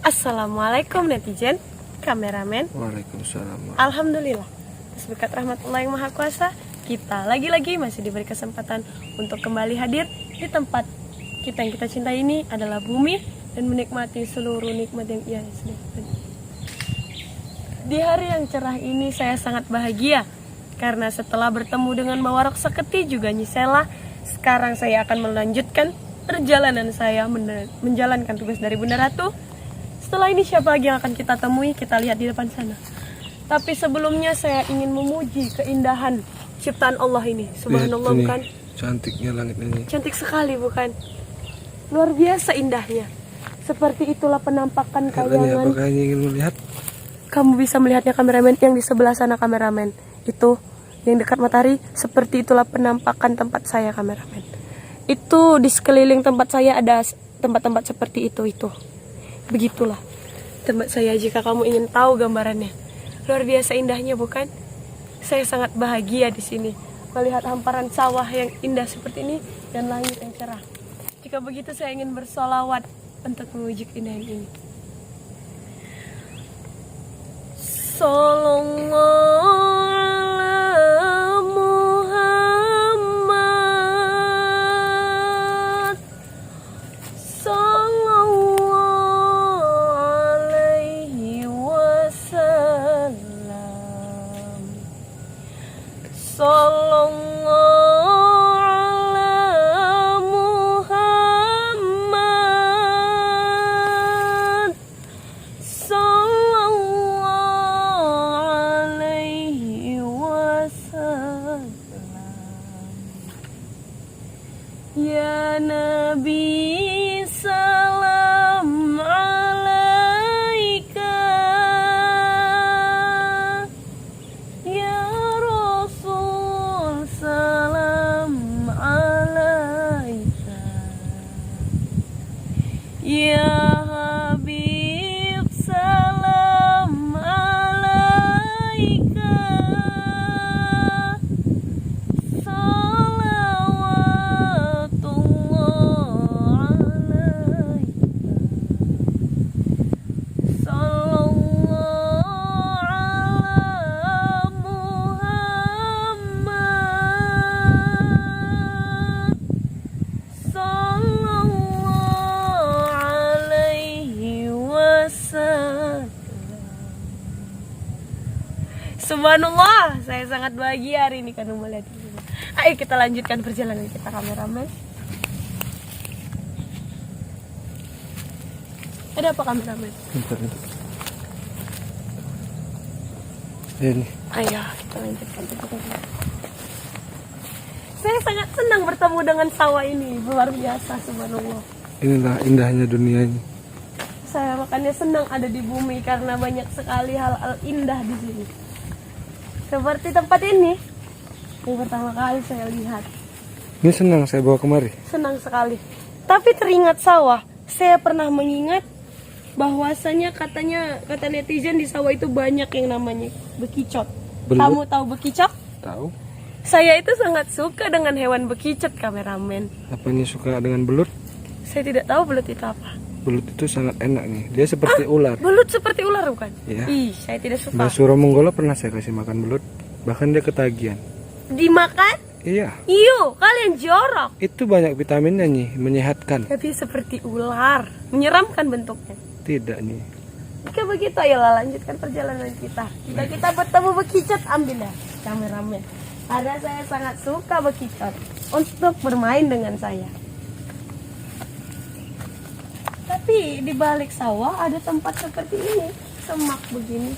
Assalamualaikum netizen, kameramen. Waalaikumsalam. Alhamdulillah, berkat rahmat Allah yang Maha Kuasa, kita lagi-lagi masih diberi kesempatan untuk kembali hadir di tempat kita yang kita cintai ini adalah bumi, dan menikmati seluruh nikmat yang ia sediakan. Di hari yang cerah ini saya sangat bahagia karena setelah bertemu dengan Bawarok Seketi juga Nyisela, sekarang saya akan melanjutkan perjalanan saya menjalankan tugas dari Bunda Ratu. Setelah ini siapa lagi yang akan kita temui, kita lihat di depan sana. Tapi sebelumnya saya ingin memuji keindahan ciptaan Allah ini. Subhanallah, bukan? Cantiknya langit ini. Cantik sekali, bukan? Luar biasa indahnya. Seperti itulah penampakan kayangan. Apakah ingin melihat? Kamu bisa melihatnya, kameramen, yang di sebelah sana, kameramen. Itu yang dekat matahari. Seperti itulah penampakan tempat saya, kameramen. Itu di sekeliling tempat saya ada tempat-tempat seperti itu. Begitulah tempat saya jika kamu ingin tahu gambarannya. Luar biasa indahnya, bukan? Saya sangat bahagia di sini melihat hamparan sawah yang indah seperti ini dan langit yang cerah. Jika begitu saya ingin bersolawat untuk memuji keindahan ini. Sallallahu ya Nabi, salam alaika. Ya Rasul, salam alaika. Ya Habib, salam alaika. Subhanallah, saya sangat bahagia hari ini karena melihat ini. Ayo kita lanjutkan perjalanan kita, kameramen. Ada apa, kameramen? Bentar. Ini. Ayo kita lanjutkan perjalanan. Saya sangat senang bertemu dengan sawah ini, luar biasa, subhanallah. Inilah indahnya dunia ini. Saya makanya senang ada di bumi karena banyak sekali hal-hal indah di sini. Seperti tempat ini yang pertama kali saya lihat. Ini senang saya bawa kemari. Senang sekali. Tapi teringat sawah, saya pernah mengingat bahwasanya kata netizen di sawah itu banyak yang namanya bekicot. Belut. Kamu tahu bekicot? Tahu. Saya itu sangat suka dengan hewan bekicot, kameramen. Apanya suka dengan belut? Saya tidak tahu belut itu apa. Belut itu sangat enak nih. Dia seperti ular. Belut seperti ular, bukan? Iya. Ih, saya tidak suka. Mbak Suromonggolo pernah saya kasih makan belut. Bahkan dia ketagihan. Dimakan? Iya. Iyo, kalian jorok. Itu banyak vitaminnya nih, menyehatkan. Tapi seperti ular, menyeramkan bentuknya. Tidak nih. Jika begitu, ayolah lanjutkan perjalanan kita. Jika kita bertemu bekicot, ambil ya kameramen. Karena saya sangat suka bekicot untuk bermain dengan saya. Tapi di balik sawah ada tempat seperti ini, semak begini.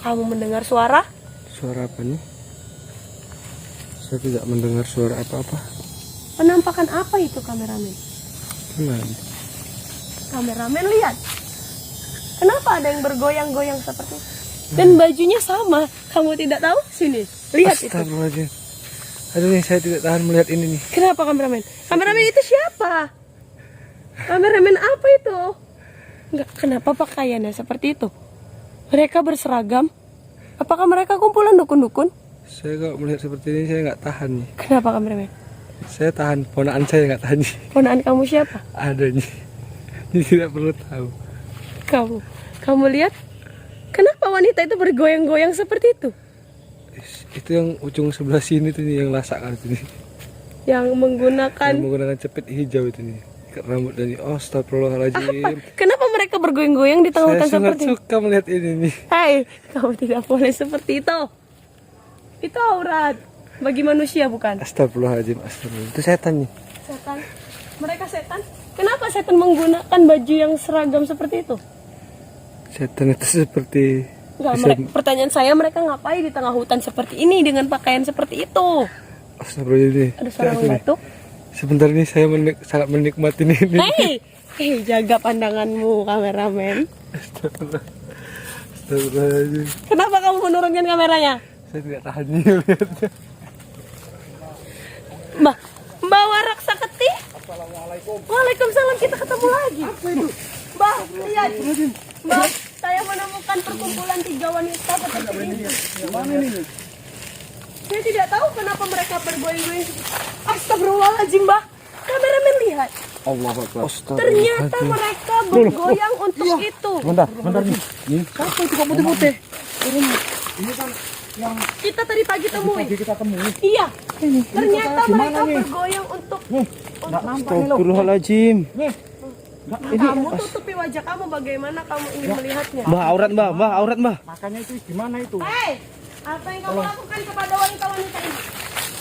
Kamu mendengar suara? Suara apa nih? Saya tidak mendengar suara apa-apa. Penampakan apa itu, kameramen? Gimana? Kameramen lihat. Kenapa ada yang bergoyang-goyang seperti itu? Dan bajunya sama. Kamu tidak tahu? Sini, lihat itu. Astagfirullahaladzim. Aduh nih, saya tidak tahan melihat ini nih. Kenapa, kameramen? Kameramen itu siapa? Kameramen apa itu? Enggak, kenapa pakaiannya seperti itu? Mereka berseragam? Apakah mereka kumpulan dukun-dukun? Saya kalau melihat seperti ini saya nggak tahan nih. Kenapa, kameramen? Saya tahan, ponakan saya nggak tahan nih. Ponakan kamu siapa? Ada nih. Tidak perlu tahu. Kamu lihat? Kenapa wanita itu bergoyang-goyang seperti itu? Itu yang ujung sebelah sini tuh nih, yang lasakan itu nih. Yang menggunakan Yang menggunakan cepit hijau itu nih. Ikat rambut dan astagfirullahaladzim. Kenapa mereka bergoyang-goyang di tengah Saya hutan sangat seperti ini? suka melihat ini nih. Hai, kamu tidak boleh seperti itu. Itu aurat bagi manusia, bukan? Astagfirullahaladzim, astagfirullah. Itu setan nih. Setan. Mereka setan. Kenapa setan menggunakan baju yang seragam seperti itu? Setan itu seperti Enggak, pertanyaan saya, mereka ngapain di tengah hutan seperti ini dengan pakaian seperti itu? Astagfirullahaladzim. Ada suara batuk. Sebentar nih saya sangat menikmati ini. Hei, jaga pandanganmu, kameramen. Astagfirullahaladzim. Kenapa kamu menurunkan kameranya? Saya tidak tahan nih lihatnya. Mbak Warak Saketi. Assalamualaikum. Waalaikumsalam, kita ketemu lagi. Apa itu? Mbak, lihat. Mbak, saya menemukan perkumpulan 3 wanita seperti ini. Mana ini? Saya tidak tahu kenapa mereka bergoyang-goyang. Astagfirullahaladzim, Mbak. Kameramen lihat. Allah Akbar. Ternyata mereka bergoyang untuk itu. Bentar nih. Siapa itu kok putih-putih? Ini kan yang Kita tadi pagi temui. kita temui. Iya. Ternyata mereka bergoyang untuk Astagfirullahaladzim. kamu tutupi wajah kamu, bagaimana kamu ingin melihatnya? Mbah, aurat mbah, aurat mbah. Makanya itu gimana itu? Hei, apa yang kamu lakukan kepada wanita-wanita ini?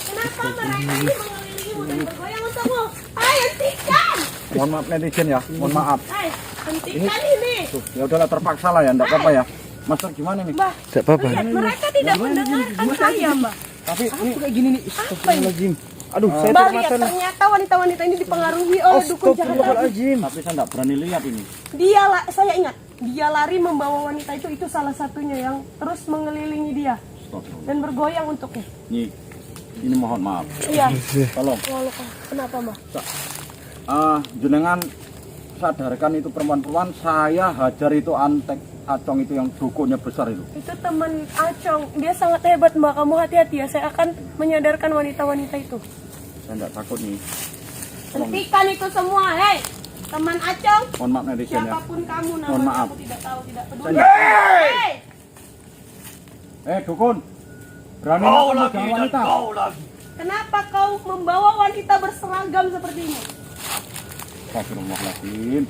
Kenapa mereka ini mengelilingimu dan bergoyang untukmu? Hai, hentikan! Mohon maaf netizen ya, mohon maaf. Hai, hentikan ini! Tuh, ya udahlah terpaksa lah ya, enggak apa-apa ya. Master gimana nih? Mbak, Tidak apa-apa. lihat, mereka tidak mendengarkan saya, Mbak. Tapi ini kayak gini nih. Astagfirullahaladzim. Aduh, saya Mbak, lihat, termakan. ternyata wanita-wanita ini dipengaruhi oleh dukun jahat. Astagfirullahaladzim. Tapi saya enggak berani lihat ini. Saya ingat, dia lari membawa wanita itu salah satunya yang terus mengelilingi dia Astagfirullah. dan bergoyang untuknya. Ini mohon maaf. Iya. Tolong, Kenapa, Mbak? jenengan sadarkan itu perempuan-perempuan, saya hajar itu antek acong itu yang dukunnya besar itu. Itu teman Acong, dia sangat hebat, Mbak. Kamu hati-hati ya, saya akan menyadarkan wanita-wanita itu. Saya enggak takut nih. Hentikan itu semua, hei! Teman Acong, Mohon maaf netizen ya. siapapun kamu, Mohon namanya maaf. aku tidak tahu, tidak peduli. Saya Hei! dukun. Berani kamu jangan wanita. Kenapa kau membawa wanita berseragam seperti ini? Astagfirullahaladzim.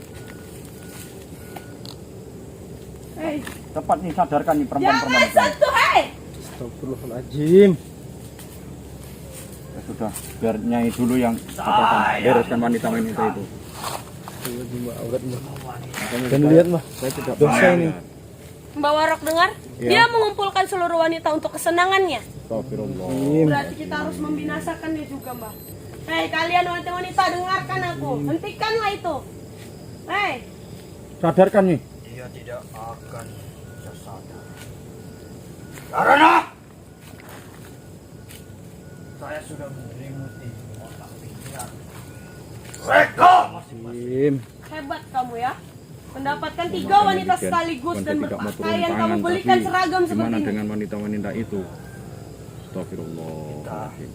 Hei, Cepat nih sadarkan nih jangan perempuan-perempuan itu. sentuh, hei! Astagfirullahaladzim. Ya sudah, biar Nyai dulu yang bereskan wanita-wanita itu. Astagfirullahaladzim, mbah, aurat mbah. Dan lihat mbah, Saya tidak dosa berani ini. ya. Mbak Warok dengar? Iya. Dia mengumpulkan seluruh wanita untuk kesenangannya. Astagfirullah. Berarti kita harus membinasakan dia juga, Mbak. Hei, kalian wanita-wanita, dengarkan aku. Hentikanlah itu. Hei, Sadarkan nih. Dia tidak akan bisa sadar. Karena saya sudah menyelimuti otak pikiran mereka masing-masing. hebat kamu ya. Mendapatkan 3 wanita sekaligus dan Tidak mau turun berpakaian kamu tangan, belikan tapi seragam seperti gimana ini. dengan wanita-wanita itu? Astagfirullahaladzim.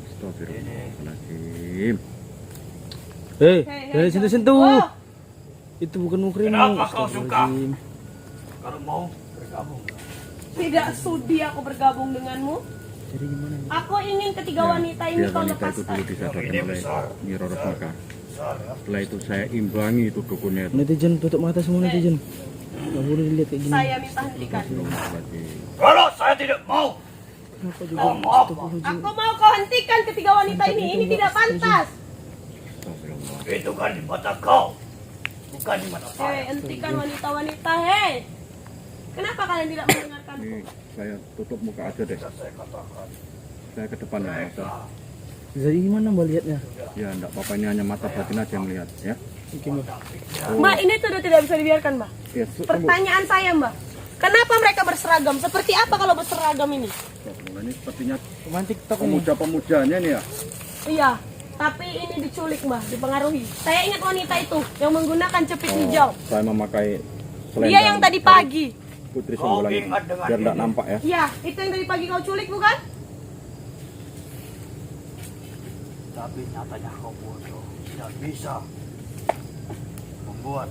Astagfirullahaladzim. Hei, Hei, jangan hei, sentuh-sentuh. Oh, Itu bukan mukrimu. Kenapa kau suka? Astagfirullahaladzim. Kalau mau bergabung, tidak sudi aku bergabung denganmu. Jadi gimana? Aku ingin ketiga wanita ini Biar kau wanita itu lepaskan. dulu disadarkan oleh Nyi Roro Saka. Setelah itu saya imbangi itu dukunnya itu. Netizen tutup mata semua netizen. Gak boleh dilihat kayak gini. Saya minta hentikan. Astagfirullahaladzim. kalau saya tidak mau, Kenapa juga? mau apa? Aku mau kau hentikan ketiga wanita ini. Ini tidak pantas. Astagfirullah. Itu kan di mata kau, bukan di mata saya. Hei, hentikan wanita-wanita. Hei, kenapa kalian tidak mendengarkanku? Ini saya tutup muka aja deh. Saya katakan, Saya ke depan ya. Ustaz. Jadi gimana mbak lihatnya? Ya enggak apa-apa, ini hanya mata batin aja yang lihat ya. Oke mbak. Mbak, ini sudah tidak bisa dibiarkan, Mbak. Ya, Pertanyaan saya, Mbak. Kenapa mereka berseragam? Seperti apa kalau berseragam ini? Astagfirullah, ini sepertinya Main TikTok ini. pemuda-pemudanya nih ya. Iya, tapi ini diculik, Mbak, dipengaruhi. Saya ingat wanita itu yang menggunakan cepit hijau. Saya memakai Dia yang tadi pagi. Putri Songgolan ini, ingat dengan biar enggak ini. nampak ya. Iya, itu yang tadi pagi kau culik, bukan? tapi nyatanya kau bodoh, tidak bisa membuat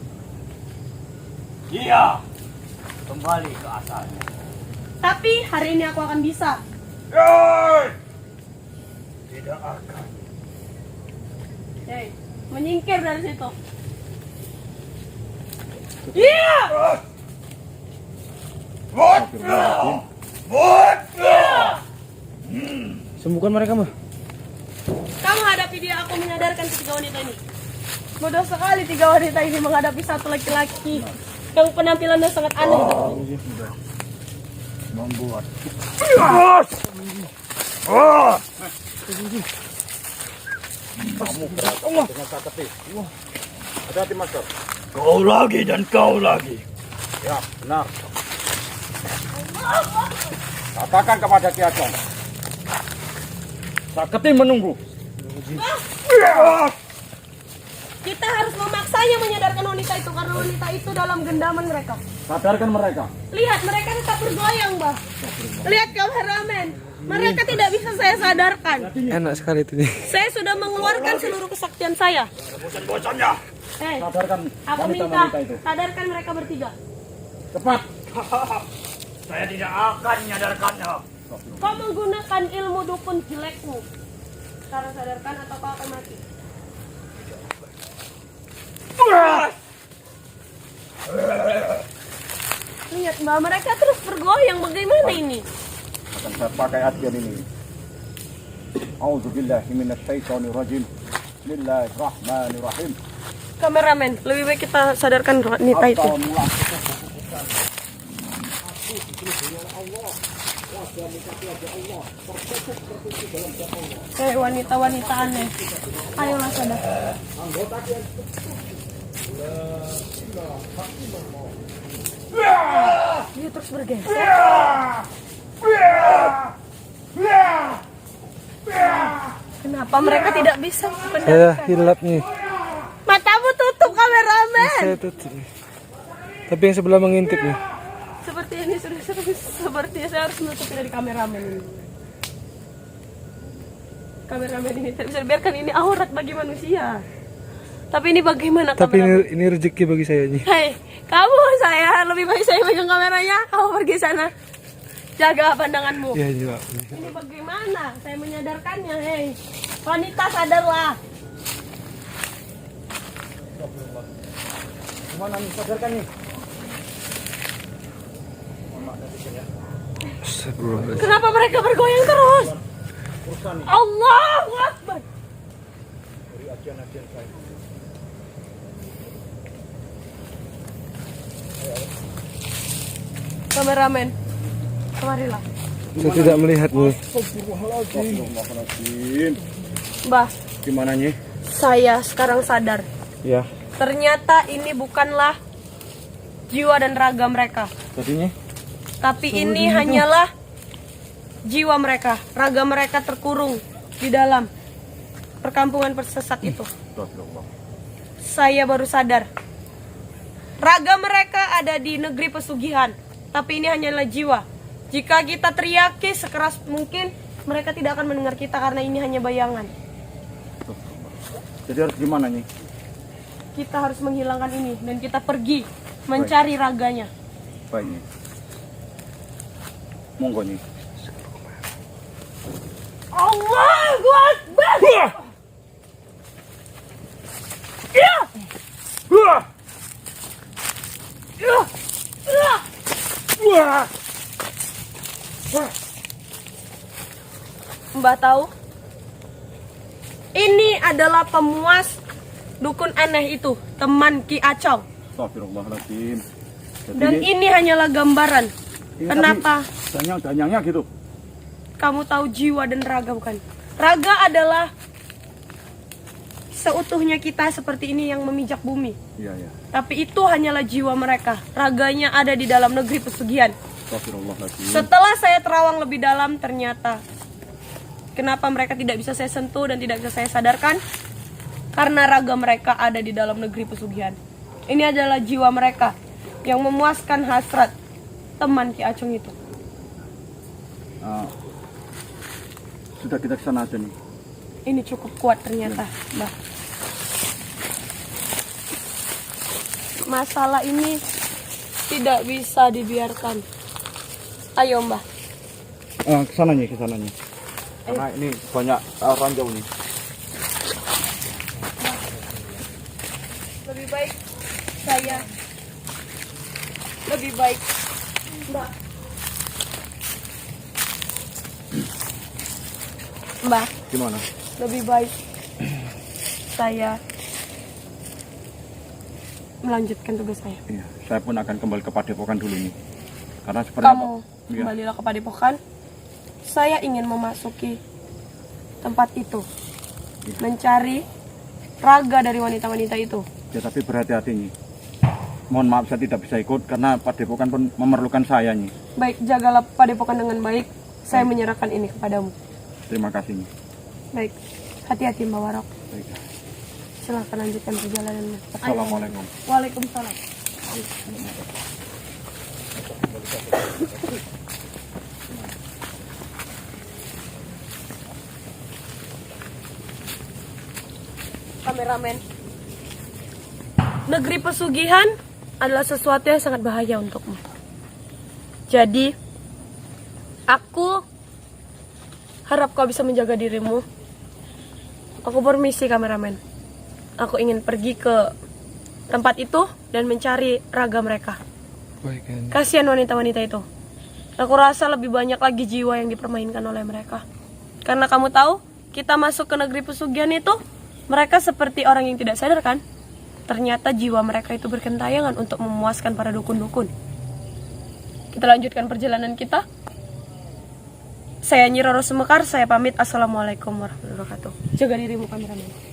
dia kembali ke asalnya. Tapi hari ini aku akan bisa. Tidak akan. Hei, menyingkir dari situ. Iya! Sembuhkan mereka, Mbah. Kamu hadapi dia, aku menyadarkan ketiga wanita ini. Bodoh sekali tiga wanita ini menghadapi satu laki-laki yang penampilannya sangat aneh. Membuat Kamu berat dengan Saketi. Hati-hati, Master. kau lagi dan kau lagi. Ya, benar. Katakan kepada Ki Ageng. Saketi menunggu. Kita harus memaksanya menyadarkan wanita itu karena wanita itu dalam genggaman mereka. Sadarkan mereka. Lihat, mereka tetap bergoyang, Mbah. Lihat kameramen. Mereka tidak bisa saya sadarkan. Enak sekali itu nih. Saya sudah mengeluarkan seluruh kesaktian saya. Bosan-bosannya. Hei, Sadarkan aku minta wanita-wanita itu. sadarkan mereka bertiga. Cepat. Saya tidak akan menyadarkannya. Kau menggunakan ilmu dukun jelekmu. Sekarang sadarkan atau kau akan mati. Lihat, Mbak, mereka terus bergoyang. Bagaimana ini? Akan saya pakai ajian ini. A'udzubillahi minasyaitonirrajim. Bismillahirrahmanirrahim. Kameramen, lebih baik kita sadarkan wanita itu. Atau mulai. Hei, wanita-wanita aneh. Ayolah sadar. Dia terus bergeser. Kenapa mereka tidak bisa Saya membenarkan? hilap nih. Matamu tutup, kameramen. Saya tutup nih. Tapi yang sebelah mengintip nih. Seperti ini sudah sepertinya saya harus menutup dari kameramen ini. Kameramen ini tidak bisa dibiarkan, ini aurat bagi manusia. Tapi ini bagaimana Tapi kameramen? ini rezeki bagi saya nih. Hei, kamu saya lebih baik saya pegang kameranya, kamu pergi sana. Jaga pandanganmu. Iya, iya. Ini bagaimana? Saya menyadarkannya, hei. Wanita sadarlah. Gimana nih? Sadarkan nih. Astagfirullahaladzim. Kenapa mereka bergoyang terus? Allahu Akbar. Kameramen, kemarilah. Saya tidak melihatnya. Astagfirullahaladzim. Mbah, Gimana nih? saya sekarang sadar. Ya. Ternyata ini bukanlah jiwa dan raga mereka, Jadinya? tapi ini hanyalah jiwa mereka. Raga mereka terkurung di dalam perkampungan persesat itu. Astagfirullah. Saya baru sadar. Raga mereka ada di negeri pesugihan, tapi ini hanyalah jiwa. Jika kita teriaki sekeras mungkin, mereka tidak akan mendengar kita karena ini hanya bayangan. Jadi harus gimana nih? Kita harus menghilangkan ini dan kita pergi mencari raganya. Baik nih. Monggo nih. Allahu Akbar. Ya. Ya. Ya. Mbak tahu? Ini adalah pemuas dukun aneh itu, teman Ki Acong. Astagfirullahaladzim. Jadi Dan ini hanyalah gambaran. ini Kenapa tadi danyang-danyangnya gitu. kamu tahu jiwa dan raga bukan? Raga adalah seutuhnya kita seperti ini yang memijak bumi. Iya, iya. Tapi itu hanyalah jiwa mereka. Raganya ada di dalam negeri pesugihan. Astagfirullahaladzim. Setelah saya terawang lebih dalam, ternyata kenapa mereka tidak bisa saya sentuh dan tidak bisa saya sadarkan? Karena raga mereka ada di dalam negeri pesugihan. Ini adalah jiwa mereka yang memuaskan hasrat teman Ki Acung itu. Ah, sudah kita ke sana aja nih. Ini cukup kuat ternyata, Mbah. masalah ini tidak bisa dibiarkan. Ayo Mbah. Kesananya. Karena ini banyak ranjau nih. Lebih baik saya. Lebih baik Mbah. Mbah, Gimana? lebih baik saya melanjutkan tugas saya. Iya, saya pun akan kembali ke Padepokan dulu nih. Karena seperti Kamu Iya. kembalilah ke Padepokan. Saya ingin memasuki tempat itu, mencari raga dari wanita-wanita itu. Ya tapi berhati-hati nih. Mohon maaf saya tidak bisa ikut karena Padepokan pun memerlukan saya nih. Baik, jagalah Padepokan dengan baik. Saya menyerahkan ini kepadamu. Terima kasih nih. Baik, hati-hati Mbak Warok. Baik. Silahkan lanjutkan perjalanannya. Assalamualaikum. Waalaikumsalam. Kameramen, negeri pesugihan adalah sesuatu yang sangat bahaya untukmu. Jadi, aku harap kau bisa menjaga dirimu. Aku permisi kameramen. Aku ingin pergi ke tempat itu dan mencari raga mereka. Baik, Nyai. Kasihan wanita-wanita itu. Aku rasa lebih banyak lagi jiwa yang dipermainkan oleh mereka. Karena kamu tahu, kita masuk ke negeri pesugihan itu, mereka seperti orang yang tidak sadar kan? Ternyata jiwa mereka itu berkentayangan untuk memuaskan para dukun-dukun. Kita lanjutkan perjalanan kita. Saya Nyi Roro Sumekar, saya pamit. Assalamualaikum warahmatullahi wabarakatuh. Jaga dirimu kameramen.